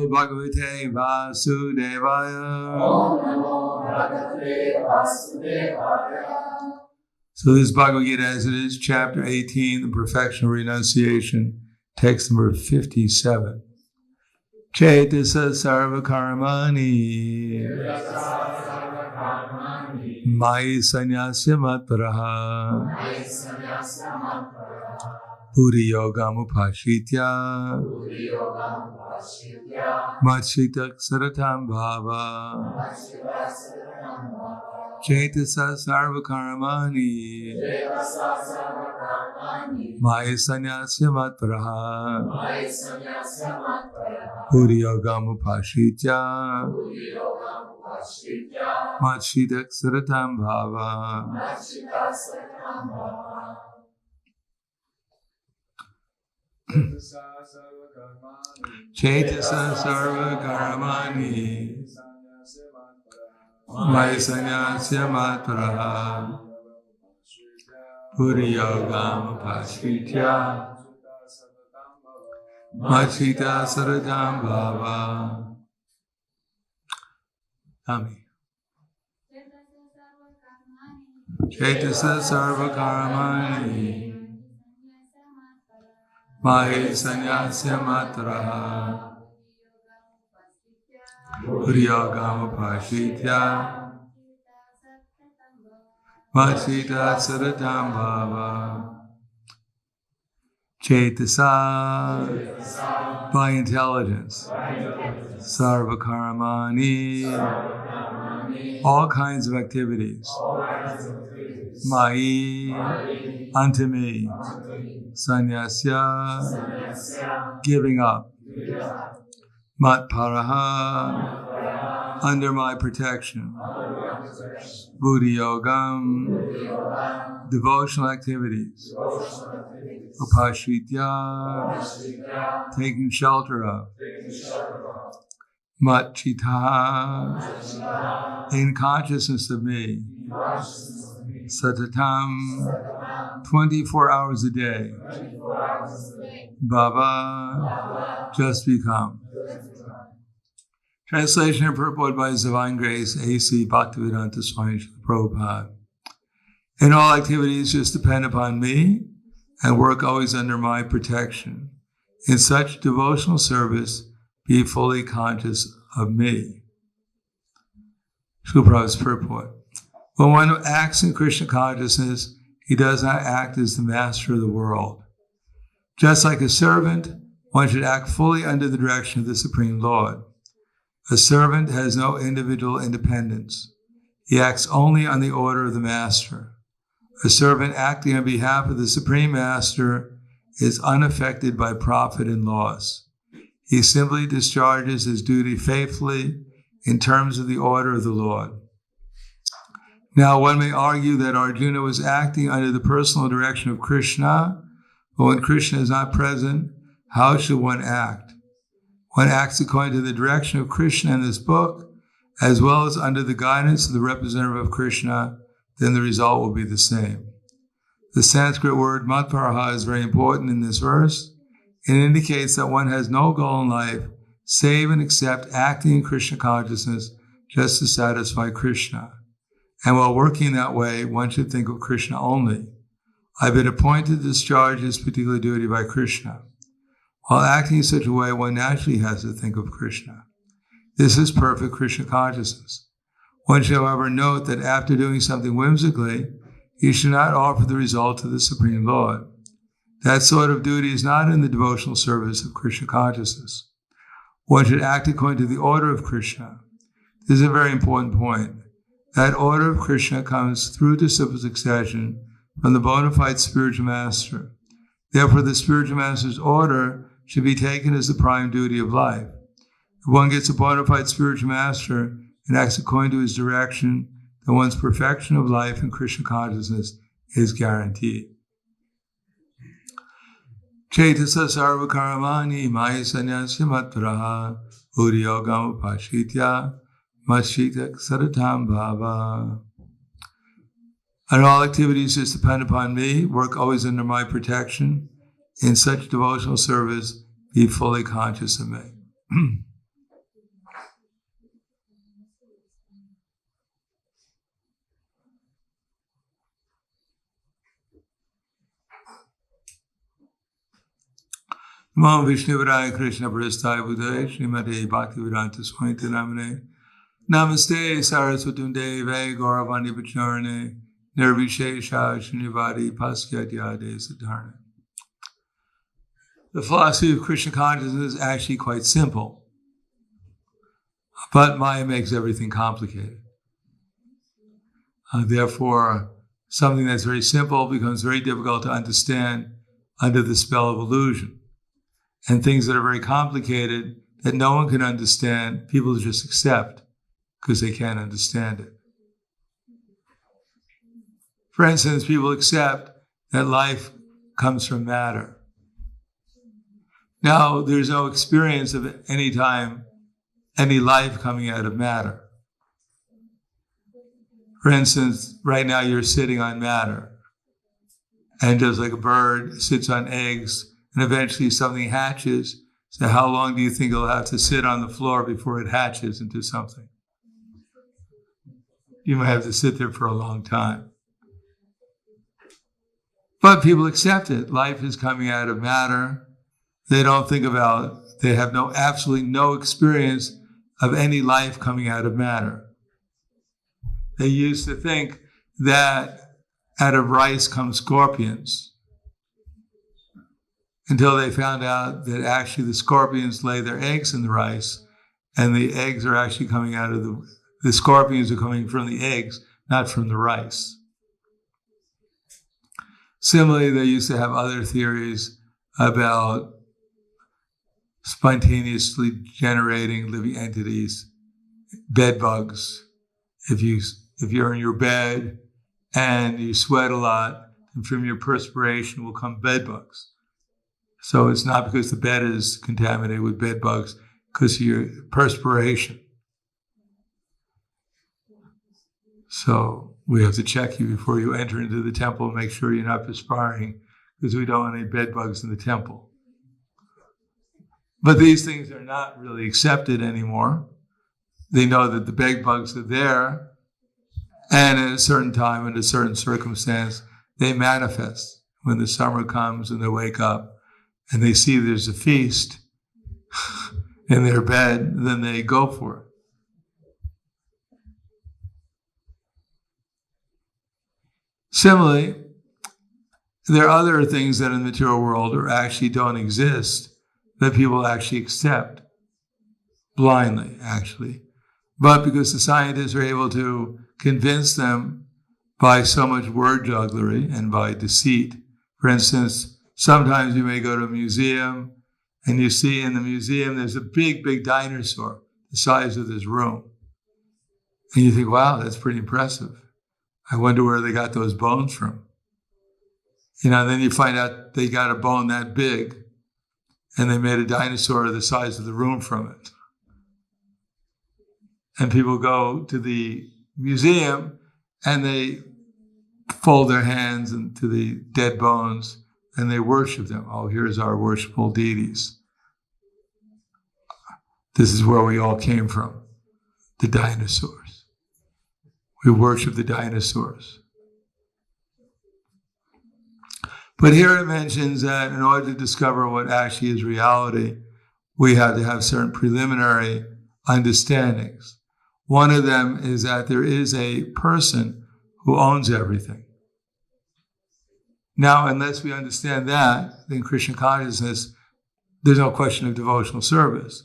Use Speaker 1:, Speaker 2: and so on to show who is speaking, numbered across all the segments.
Speaker 1: Namo Bhagavate Vasudevaya.
Speaker 2: Om Namo Bhagavate Vasudevaya.
Speaker 1: So this Bhagavad Gita as it is, chapter 18, the perfection of renunciation, text number 57. Cetasa sarva karmani Mai sanyasya matparaha Puri yogam upashitya Matshitak saratam bhava Cetasa sarva karmani Mai sanyasya matparaha Puri yogam upashitya Matshitak saratam bhava Cetasa sarva karmani Mai sanyasya matparaha Puri yogam upashitya Machita saratam bhava. Tami. Cetasa sarva karmani Mahi sanyasya matraha Puri yogam upashitya Machita saratam bhava. Cetasa, by intelligence. Sarva karmani, all kinds of activities. Mai, unto me. Sanyasya, giving up. Matparaha, under my protection. Buddhi yogam, devotional activities. Upashitya, taking shelter of. Matchita, in consciousness of me. Satatam, 24 hours a day. Bhava, just become. Translation and purport by His Divine Grace, A.C. Bhaktivedanta Swami Prabhupada. In all activities, just depend upon me and work always under my protection. In such devotional service, be fully conscious of me. Srila Prabhupada's purport. When one acts in Krishna consciousness, he does not act as the master of the world. Just like a servant, one should act fully under the direction of the Supreme Lord. A servant has no individual independence. He acts only on the order of the master. A servant acting on behalf of the Supreme Master is unaffected by profit and loss. He simply discharges his duty faithfully in terms of the order of the Lord. Now, one may argue that Arjuna was acting under the personal direction of Krishna, but when Krishna is not present, how should one act? One acts according to the direction of Krishna in this book, as well as under the guidance of the representative of Krishna, then the result will be the same. The Sanskrit word matparaha is very important in this verse. It indicates that one has no goal in life save and except acting in Krishna consciousness just to satisfy Krishna. And while working that way, one should think of Krishna only. I've been appointed to discharge this particular duty by Krishna. While acting in such a way, one naturally has to think of Krishna. This is perfect Krishna consciousness. One should, however, note that after doing something whimsically, he should not offer the result to the Supreme Lord. That sort of duty is not in the devotional service of Krishna consciousness. One should act according to the order of Krishna. This is a very important point. That order of Krishna comes through disciple succession from the bona fide spiritual master. Therefore, the spiritual master's order should be taken as the prime duty of life. If one gets a bona fide spiritual master and acts according to his direction, then one's perfection of life in Krishna consciousness is guaranteed. Cetasa sarva karmani maya sanyasya matparaha uriyogam upashitya matshitak saratam bhava. And all activities just depend upon me, work always under my protection. In such devotional service, be fully conscious of me. Namo Vishnuvadaya Krishna Prasthaya Buddhaya Srimate Bhaktivedanta Swami Namane Namaste Saraswatam Deve Gauravani Pacharane Nirvishesha Srinivadi Paskyadyade Siddharne. The philosophy of Krishna consciousness is actually quite simple, but Maya makes everything complicated. Therefore, something that's very simple becomes very difficult to understand under the spell of illusion. And things that are very complicated that no one can understand, people just accept because they can't understand it. For instance, people accept that life comes from matter. Now, there's no experience of any time, any life coming out of matter. For instance, right now you're sitting on matter. And just like a bird sits on eggs, and eventually something hatches. So how long do you think it'll have to sit on the floor before it hatches into something? You might have to sit there for a long time. But people accept it. Life is coming out of matter. They don't think about, they have absolutely no experience of any life coming out of matter. They used to think that out of rice come scorpions, until they found out that actually the scorpions lay their eggs in the rice, and the eggs are actually coming out of the scorpions are coming from the eggs, not from the rice. Similarly, they used to have other theories about spontaneously generating living entities, bed bugs. If you're in your bed and you sweat a lot, and from your perspiration will come bed bugs. So it's not because the bed is contaminated with bed bugs, because of your perspiration. So we have to check you before you enter into the temple and make sure you're not perspiring, because we don't want any bed bugs in the temple. But these things are not really accepted anymore. They know that the bed bugs are there, and at a certain time, in a certain circumstance, they manifest. When the summer comes and they wake up and they see there's a feast in their bed, then they go for it. Similarly, there are other things that in the material world actually don't exist that people actually accept blindly, actually. But because the scientists are able to convince them by so much word jugglery and by deceit. For instance, sometimes you may go to a museum and you see in the museum there's a big, big dinosaur the size of this room. And you think, wow, that's pretty impressive. I wonder where they got those bones from. Then you find out they got a bone that big and they made a dinosaur the size of the room from it. And people go to the museum and they fold their hands into the dead bones and they worship them. Oh, here's our worshipful deities. This is where we all came from, the dinosaurs. We worship the dinosaurs. But here it mentions that in order to discover what actually is reality, we have to have certain preliminary understandings. One of them is that there is a person who owns everything. Now, unless we understand that, then Krishna consciousness, there's no question of devotional service.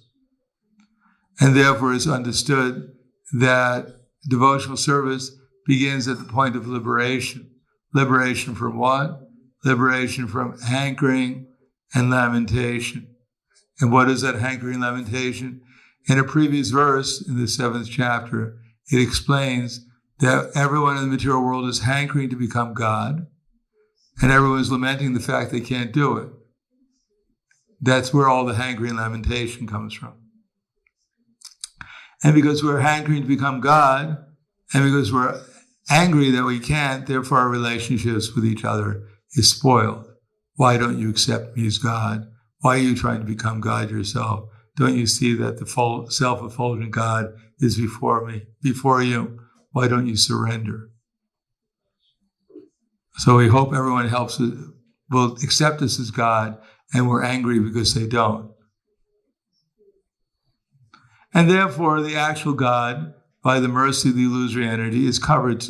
Speaker 1: And therefore it's understood that devotional service begins at the point of liberation. Liberation from what? Liberation from hankering and lamentation. And what is that hankering and lamentation? In a previous verse, in the 7th chapter, it explains that everyone in the material world is hankering to become God, and everyone is lamenting the fact they can't do it. That's where all the hankering and lamentation comes from. And because we're hankering to become God, and because we're angry that we can't, therefore our relationships with each other is spoiled. Why don't you accept me as God? Why are you trying to become God yourself? Don't you see that the self-effulgent God is before me, before you? Why don't you surrender? So we hope everyone will accept us as God and we're angry because they don't. And therefore, the actual God, by the mercy of the illusory entity, is covered.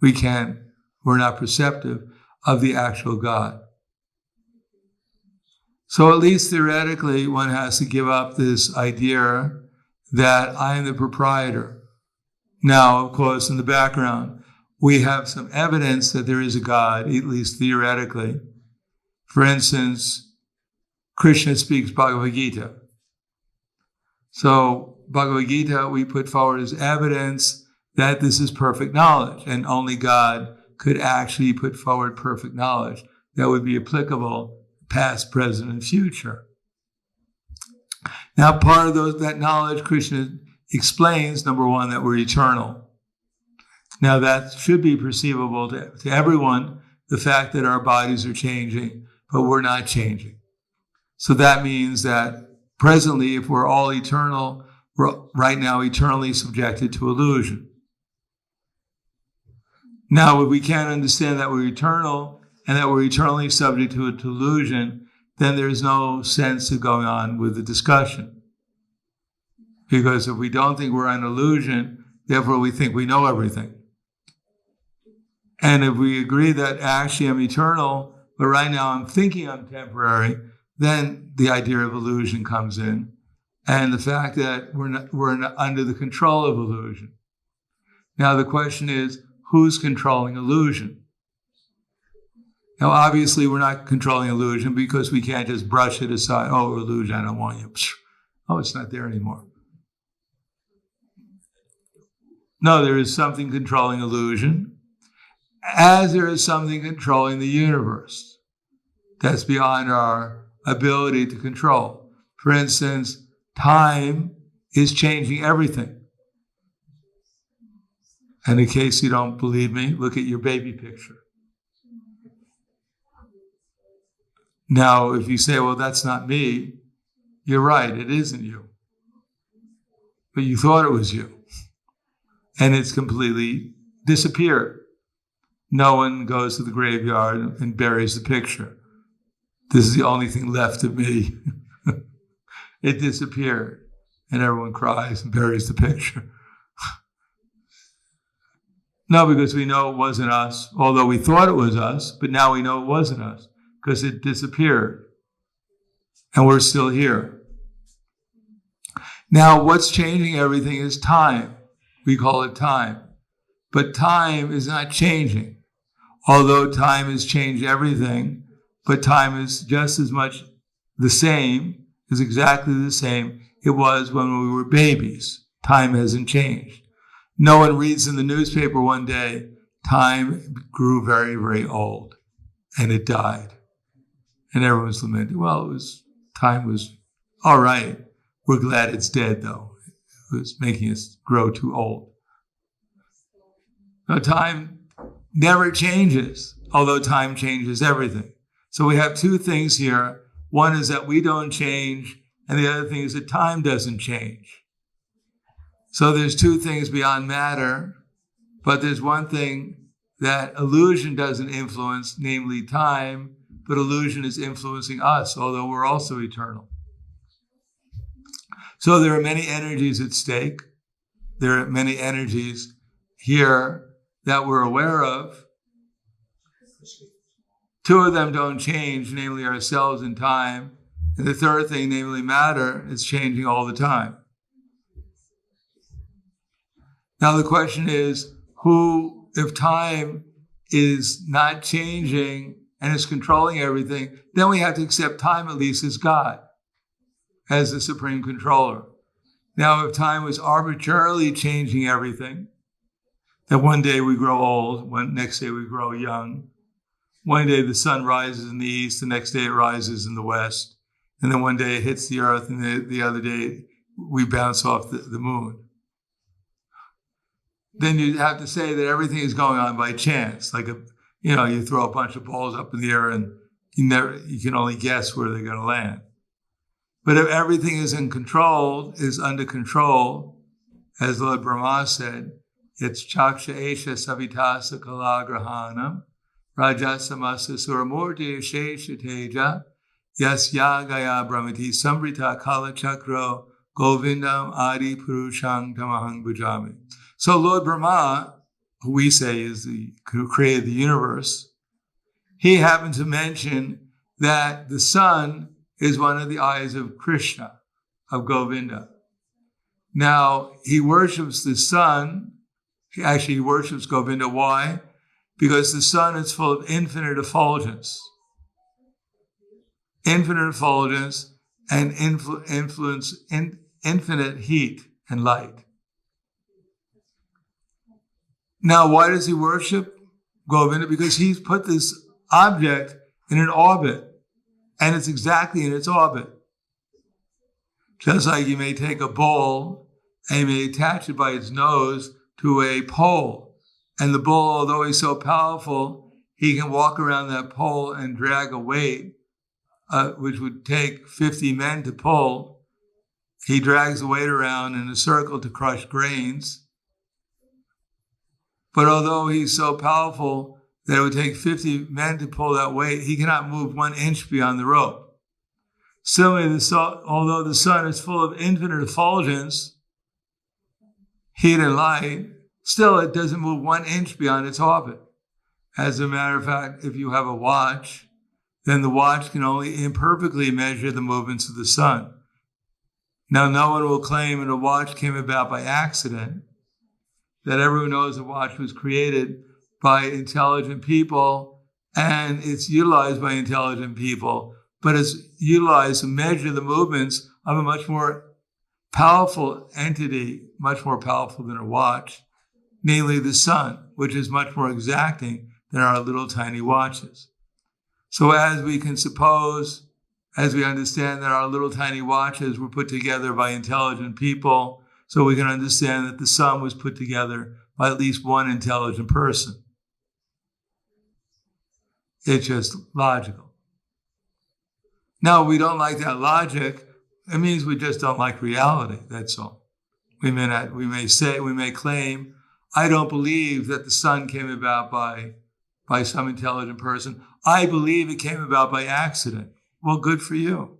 Speaker 1: We're not perceptive of the actual God. So at least theoretically, one has to give up this idea that I am the proprietor. Now, of course, in the background, we have some evidence that there is a God, at least theoretically. For instance, Krishna speaks Bhagavad Gita. So Bhagavad Gita we put forward as evidence that this is perfect knowledge, and only God could actually put forward perfect knowledge that would be applicable past, present, and future. Now, part of that knowledge, Krishna explains, number one, that we're eternal. Now, that should be perceivable to everyone, the fact that our bodies are changing, but we're not changing. So that means that presently, if we're all eternal, we're right now eternally subjected to illusion. Now, if we can't understand that we're eternal and that we're eternally subject to a delusion, then there's no sense of going on with the discussion. Because if we don't think we're an illusion, therefore we think we know everything. And if we agree that actually I'm eternal, but right now I'm thinking I'm temporary, then the idea of illusion comes in. And the fact that we're not under the control of illusion. Now the question is, who's controlling illusion? Now, obviously, we're not controlling illusion because we can't just brush it aside. Oh, illusion, I don't want you. Oh, it's not there anymore. No, there is something controlling illusion, as there is something controlling the universe. That's beyond our ability to control. For instance, time is changing everything. And in case you don't believe me, look at your baby picture. Now, if you say, well, that's not me, you're right, it isn't you. But you thought it was you. And it's completely disappeared. No one goes to the graveyard and buries the picture. This is the only thing left of me. It disappeared. And everyone cries and buries the picture. No, because we know it wasn't us, although we thought it was us, but now we know it wasn't us because it disappeared. And we're still here. Now, what's changing everything is time. We call it time. But time is not changing. Although time has changed everything, but time is just as much the same, is exactly the same it was when we were babies. Time hasn't changed. No one reads in the newspaper one day, time grew very, very old, and it died. And everyone's lamenting, well, time was all right. We're glad it's dead, though. It was making us grow too old. No, time never changes, although time changes everything. So we have two things here. One is that we don't change, and the other thing is that time doesn't change. So there's two things beyond matter, but there's one thing that illusion doesn't influence, namely time, but illusion is influencing us, although we're also eternal. So there are many energies at stake. There are many energies here that we're aware of. Two of them don't change, namely ourselves and time. And the third thing, namely matter, is changing all the time. Now the question is, if time is not changing and is controlling everything, then we have to accept time at least as God, as the supreme controller. Now, if time was arbitrarily changing everything, that one day we grow old, next day we grow young, one day the sun rises in the east, the next day it rises in the west, and then one day it hits the earth, and the other day we bounce off the moon. Then you have to say that everything is going on by chance. Like, you throw a bunch of balls up in the air and you can only guess where they're going to land. But if everything is under control, as Lord Brahma said, it's chaksha esha savitasa kalagrahanam, rajasamasa suramurti shesha teja, Yasya Gaya Brahmati Sambrita Kala Chakro Govindam Adi Purushang Tamahang Bhujami. So Lord Brahma, who we say is who created the universe, he happened to mention that the sun is one of the eyes of Krishna, of Govinda. Now, he worships the sun. He worships Govinda. Why? Because the sun is full of infinite effulgence. Infinite effulgence and infinite heat and light. Now, why does he worship Govinda? Because he's put this object in an orbit, and it's exactly in its orbit. Just like you may take a bull and you may attach it by its nose to a pole, and the bull, although he's so powerful, he can walk around that pole and drag a weight, which would take 50 men to pull. He drags the weight around in a circle to crush grains. But although he's so powerful that it would take 50 men to pull that weight, he cannot move 1 inch beyond the rope. Similarly, although the sun is full of infinite effulgence, heat and light, still it doesn't move 1 inch beyond its orbit. As a matter of fact, if you have a watch, then the watch can only imperfectly measure the movements of the sun. Now, no one will claim that a watch came about by accident, that everyone knows a watch was created by intelligent people and it's utilized by intelligent people, but it's utilized to measure the movements of a much more powerful entity, much more powerful than a watch, namely the sun, which is much more exacting than our little tiny watches. So as we can suppose, as we understand that our little tiny watches were put together by intelligent people, so we can understand that the sun was put together by at least one intelligent person. It's just logical. Now, we don't like that logic. It means we just don't like reality, that's all. We may claim, I don't believe that the sun came about by some intelligent person. I believe it came about by accident. Well, good for you.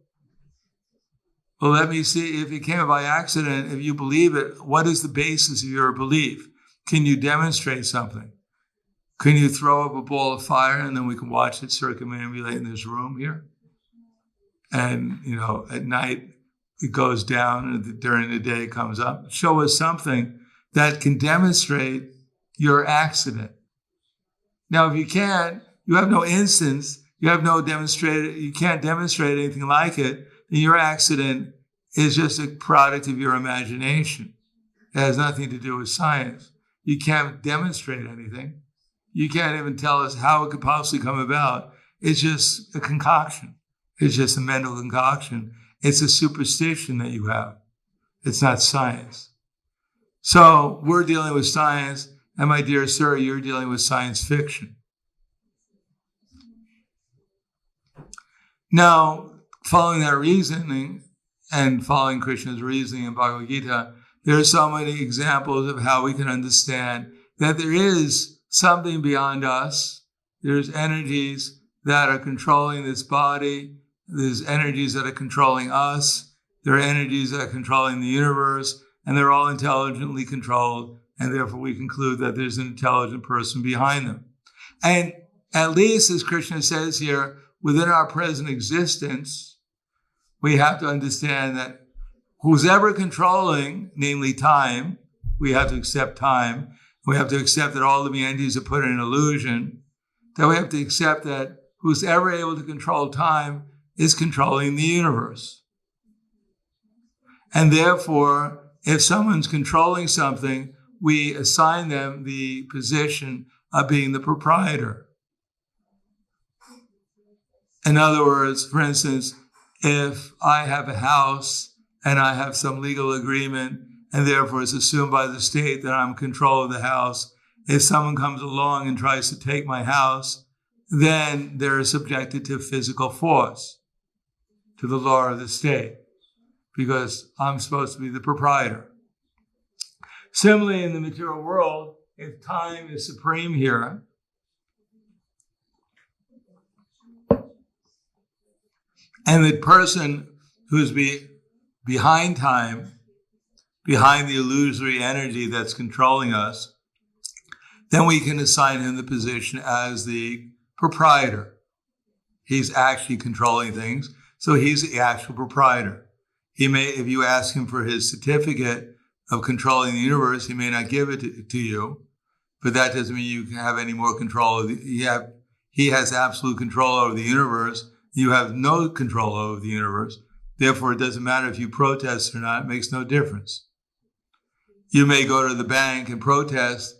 Speaker 1: Well, let me see if it came by accident. If you believe it, what is the basis of your belief? Can you demonstrate something? Can you throw up a ball of fire and then we can watch it circumambulate in this room here? And, at night it goes down and during the day it comes up. Show us something that can demonstrate your accident. Now, if you can't, you have no instance, you can't demonstrate anything like it, then your accident is just a product of your imagination. It has nothing to do with science. You can't demonstrate anything. You can't even tell us how it could possibly come about. It's just a concoction. It's just a mental concoction. It's a superstition that you have. It's not science. So we're dealing with science, and my dear sir, you're dealing with science fiction. Now, following that reasoning and following Krishna's reasoning in Bhagavad Gita, there are so many examples of how we can understand that there is something beyond us. There's energies that are controlling this body. There's energies that are controlling us. There are energies that are controlling the universe, and they're all intelligently controlled, and therefore we conclude that there's an intelligent person behind them. And at least, as Krishna says here, within our present existence, we have to understand that who's ever controlling, namely time, we have to accept time. We have to accept that all living entities are put in an illusion. That we have to accept that who's ever able to control time is controlling the universe. And therefore, if someone's controlling something, we assign them the position of being the proprietor. In other words, for instance, if I have a house and I have some legal agreement and therefore it's assumed by the state that I'm in control of the house, if someone comes along and tries to take my house, then they're subjected to physical force, to the law of the state, because I'm supposed to be the proprietor. Similarly, in the material world, if time is supreme here, And the person who's behind time, behind the illusory energy that's controlling us, then we can assign him the position as the proprietor. He's actually controlling things, so he's the actual proprietor. He may, if you ask him for his certificate of controlling the universe, he may not give it to you, but that doesn't mean you can have any more control. He has absolute control over the universe. You have no control over the universe. Therefore, it doesn't matter if you protest or not. It makes no difference. You may go to the bank and protest,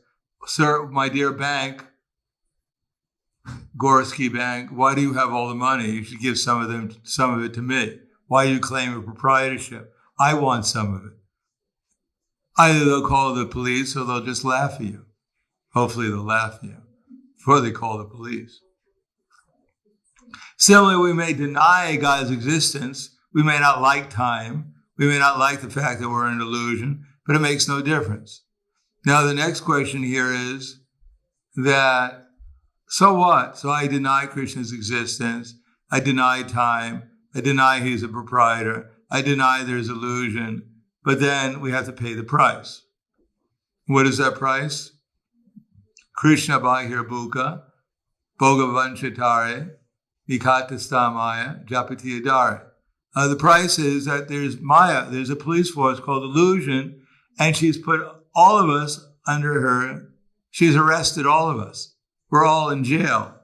Speaker 1: "Sir, my dear bank, Gorski Bank, why do you have all the money? You should give some of it to me. Why do you claim a proprietorship? I want some of it." Either they'll call the police or they'll just laugh at you. Hopefully they'll laugh at you before they call the police. Similarly, we may deny God's existence. We may not like time. We may not like the fact that we're in an illusion, but it makes no difference. Now, the next question here is that, so what? So I deny Krishna's existence. I deny time. I deny he's a proprietor. I deny there's illusion. But then we have to pay the price. What is that price? Krishna Bahir Bhuka, Bhogavanchitare, Nikatastamaya, Japatiyadare. The price is that there's Maya, there's a police force called illusion, and she's put all of us under her. She's arrested all of us. We're all in jail.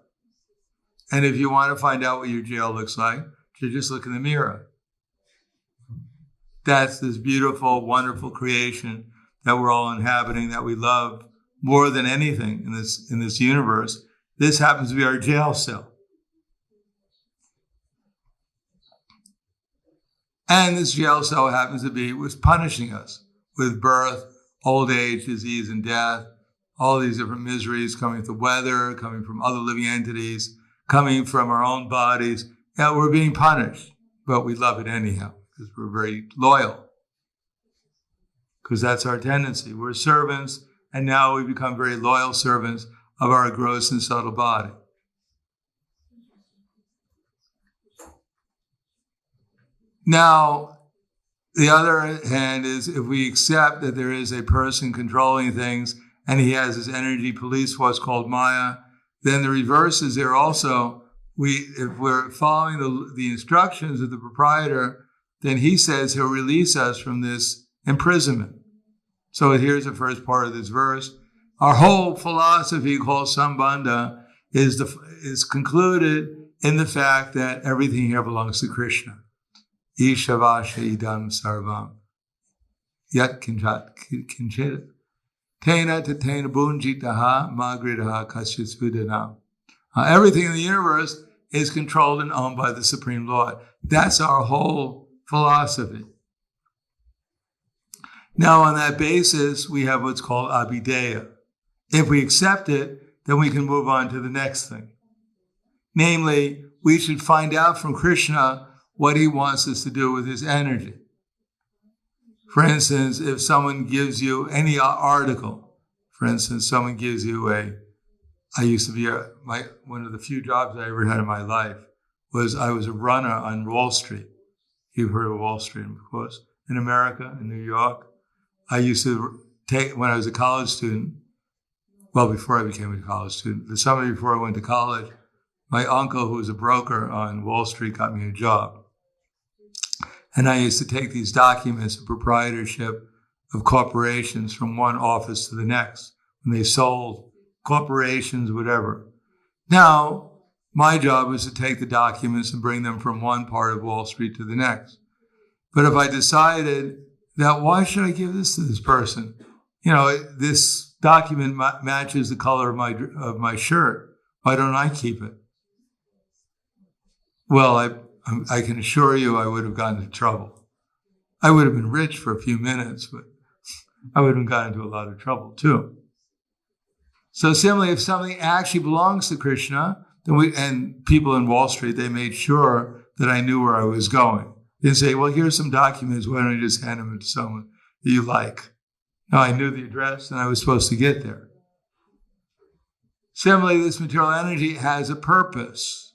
Speaker 1: And if you want to find out what your jail looks like, you just look in the mirror. That's this beautiful, wonderful creation that we're all inhabiting, that we love more than anything in this universe. This happens to be our jail cell. And this jail cell happens to be was punishing us with birth, old age, disease, and death, all these different miseries coming from the weather, coming from other living entities, coming from our own bodies. Yeah, we're being punished, but we love it anyhow because we're very loyal. Because that's our tendency. We're servants, and now we become very loyal servants of our gross and subtle body. Now, the other hand is if we accept that there is a person controlling things and he has his energy police force called Maya, then the reverse is there also. If we're following the instructions of the proprietor, then he says he'll release us from this imprisonment. So here's the first part of this verse. Our whole philosophy called Sambandha is concluded in the fact that everything here belongs to Krishna. Ishavasha idam sarvam yat kinchit tena tatena bunjitaha magridaha kasyat svidana. Everything in the universe is controlled and owned by the Supreme Lord. That's our whole philosophy. Now, on that basis, we have what's called abhideya. If we accept it, then we can move on to the next thing. Namely, we should find out from Krishna what he wants us to do with his energy. For instance, if someone gives you any article, for instance, someone gives you I used to be one of the few jobs I ever had in my life was I was a runner on Wall Street. You've heard of Wall Street, of course. In America, in New York. I used to when I was a college student, well, before I became a college student, the summer before I went to college, my uncle, who was a broker on Wall Street, got me a job. And I used to take these documents of proprietorship of corporations from one office to the next when they sold corporations, whatever. Now, my job was to take the documents and bring them from one part of Wall Street to the next. But if I decided that, why should I give this to this person? You know, this document matches the color of my shirt. Why don't I keep it? Well, I can assure you I would have gotten into trouble. I would have been rich for a few minutes, but I would have gotten into a lot of trouble too. So similarly, if something actually belongs to Krishna, then and people in Wall Street, they made sure that I knew where I was going. They say, well, here's some documents. Why don't you just hand them to someone that you like? No, I knew the address and I was supposed to get there. Similarly, this material energy has a purpose.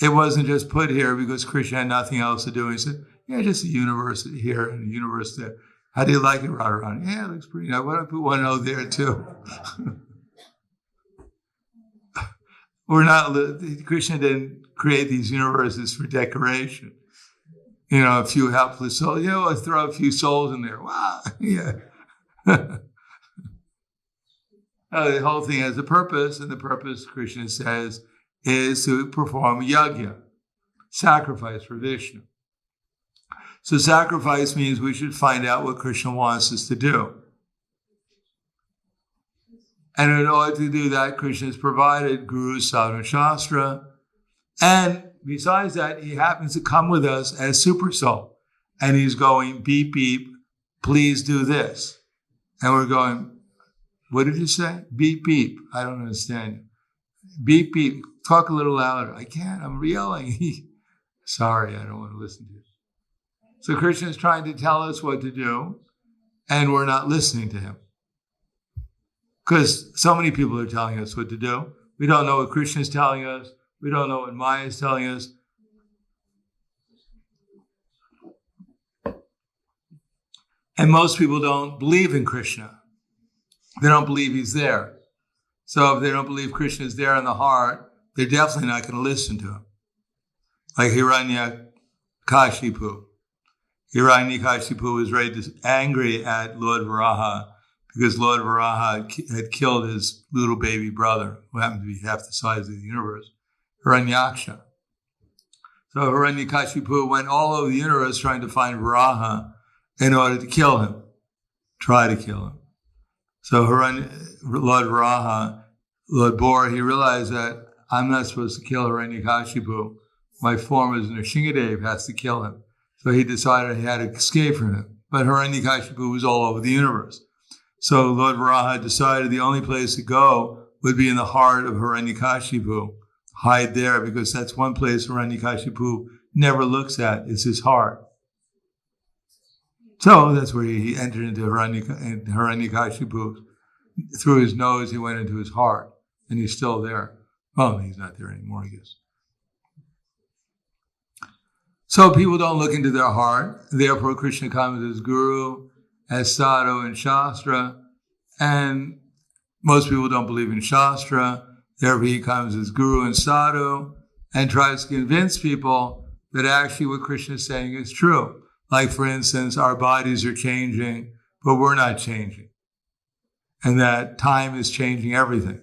Speaker 1: it wasn't just put here because Krishna had nothing else to do. He said, yeah, just a university here and a university there. How do you like it, Radharani? Yeah, it looks pretty nice. Why don't I put one out there too? Krishna didn't create these universes for decoration. A few helpless souls. Let's throw a few souls in there. Wow, yeah. The whole thing has a purpose, and the purpose, Krishna says, is to perform yajna, sacrifice for Vishnu. So sacrifice means we should find out what Krishna wants us to do. And in order to do that, Krishna has provided Guru, Sadhana, Shastra. And besides that, he happens to come with us as Super Soul. And he's going, beep, beep, please do this. And we're going, what did you say? Beep, beep. I don't understand you. Beep, beep. Talk a little louder. I can't. I'm yelling. Sorry, I don't want to listen to you. So Krishna is trying to tell us what to do, and we're not listening to him. Because so many people are telling us what to do. We don't know what Krishna is telling us. We don't know what Maya is telling us. And most people don't believe in Krishna. They don't believe he's there. So if they don't believe Krishna is there in the heart, they're definitely not going to listen to him. Like Hiranyakashipu. Hiranyakashipu was very angry at Lord Varaha because Lord Varaha had killed his little baby brother, who happened to be half the size of the universe, Hiranyaksha. So Hiranyakashipu went all over the universe trying to find Varaha in order to kill him, try to kill him. So Lord Varaha, Lord Bor, he realized that I'm not supposed to kill Hiranyakashipu. My form as Nrsingadev has to kill him. So he decided he had to escape from him. But Hiranyakashipu was all over the universe. So Lord Varaha decided the only place to go would be in the heart of Hiranyakashipu. Hide there, because that's one place Hiranyakashipu never looks at, is his heart. So that's where he entered into Hiranyakashipu. Through his nose, he went into his heart. And he's still there. Well, he's not there anymore, I guess. So people don't look into their heart. Therefore, Krishna comes as Guru, as Sadhu and Shastra. And most people don't believe in Shastra. Therefore, he comes as Guru and Sadhu and tries to convince people that actually what Krishna is saying is true. Like, for instance, our bodies are changing, but we're not changing. And that time is changing everything,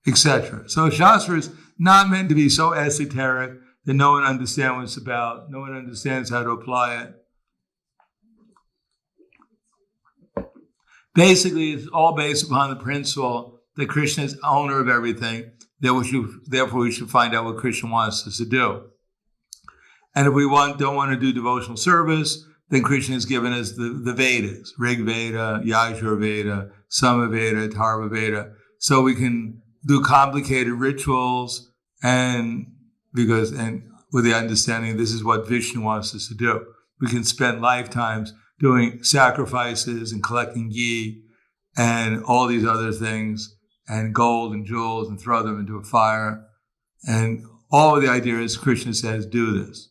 Speaker 1: etc. So Shastra is not meant to be so esoteric that no one understands what it's about. No one understands how to apply it. Basically, it's all based upon the principle that Krishna is owner of everything. Therefore, we should find out what Krishna wants us to do. And if we don't want to do devotional service, then Krishna has given us the Vedas, Rig Veda, Yajur Veda, Sama Veda, Atharva Veda, so we can do complicated rituals and with the understanding this is what Vishnu wants us to do. We can spend lifetimes doing sacrifices and collecting ghee and all these other things and gold and jewels and throw them into a fire. And all of the idea is Krishna says, do this.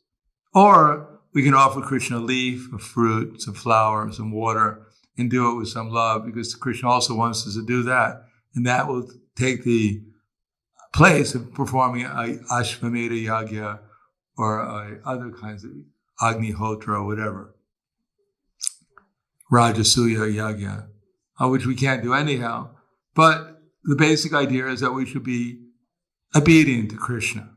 Speaker 1: Or we can offer Krishna a leaf, a fruit, some flour, some water, and do it with some love, because Krishna also wants us to do that. And that will take the place of performing a Ashvamedha Yagya or other kinds of Agnihotra or whatever. Rajasuya Yagya, which we can't do anyhow. But the basic idea is that we should be obedient to Krishna.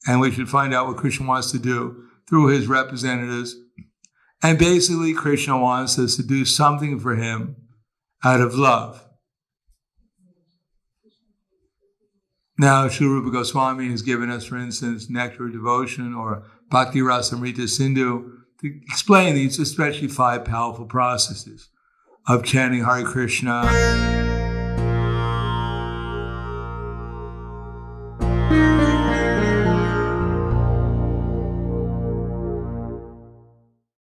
Speaker 1: And we should find out what Krishna wants to do through his representatives. And basically, Krishna wants us to do something for him out of love. Now, Sri Rupa Goswami has given us, for instance, Nectar of Devotion or Bhakti Rasamrita Sindhu to explain these, especially 5 powerful processes of chanting Hare Krishna,